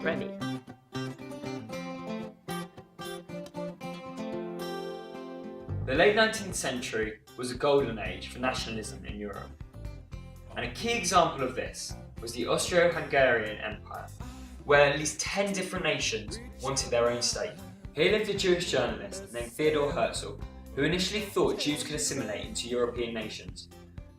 Ready. The late 19th century was a golden age for nationalism in Europe. And a key example of this was the Austro-Hungarian Empire, where at least 10 different nations wanted their own state. Here lived a Jewish journalist named Theodor Herzl, who initially thought Jews could assimilate into European nations.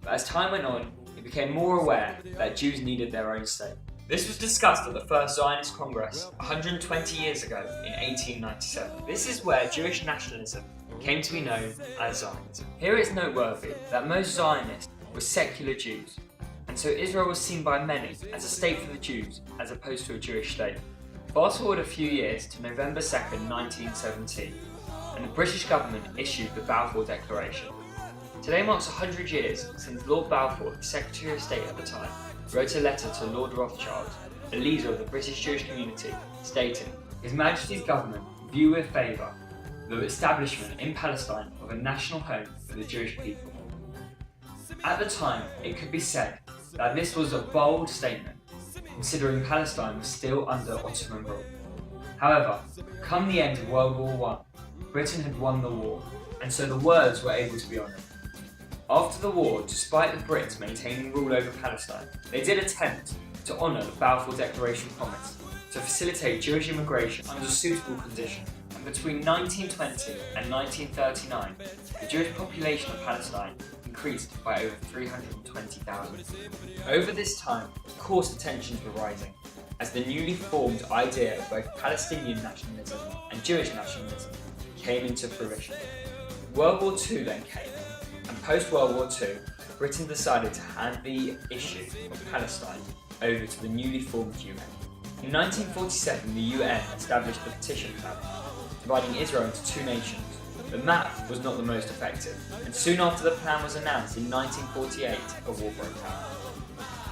But as time went on, he became more aware that Jews needed their own state. This was discussed at the first Zionist Congress 120 years ago in 1897. This is where Jewish nationalism came to be known as Zionism. Here it's noteworthy that most Zionists were secular Jews, and so Israel was seen by many as a state for the Jews as opposed to a Jewish state. Fast forward a few years to November 2nd, 1917, and the British government issued the Balfour Declaration. Today marks 100 years since Lord Balfour, the Secretary of State at the time, wrote a letter to Lord Rothschild, the leader of the British Jewish community, stating, "His Majesty's government view with favour the establishment in Palestine of a national home for the Jewish people." At the time, it could be said that this was a bold statement, considering Palestine was still under Ottoman rule. However, come the end of World War I, Britain had won the war, and so the words were able to be honoured. After the war, despite the Brits maintaining rule over Palestine, they did attempt to honour the Balfour Declaration promise to facilitate Jewish immigration under suitable conditions. And between 1920 and 1939, the Jewish population of Palestine increased by over 320,000. Over this time, of course, the tensions were rising, as the newly formed idea of both Palestinian nationalism and Jewish nationalism came into fruition. World War II then came, and post-World War II, Britain decided to hand the issue of Palestine over to the newly formed UN. In 1947, the UN established the Partition Plan, dividing Israel into two nations. The map was not the most effective, and soon after the plan was announced in 1948, a war broke out.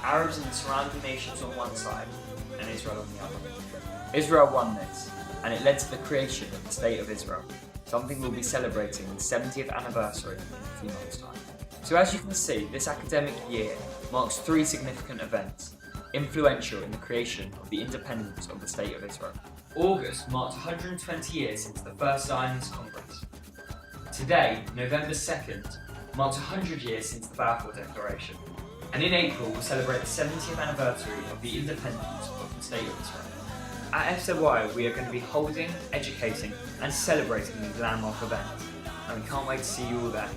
Arabs and the surrounding nations on one side, and Israel on the other. Israel won this, and it led to the creation of the State of Israel, something we'll be celebrating the 70th anniversary in a few months' time. So as you can see, this academic year marks three significant events, influential in the creation of the independence of the State of Israel. August marked 120 years since the first Zionist Congress. Today, November 2nd, marks 100 years since the Balfour Declaration. And in April, we'll celebrate the 70th anniversary of the independence of the State of Israel. At FZY, we are going to be holding, educating, and celebrating these landmark events. And we can't wait to see you all there.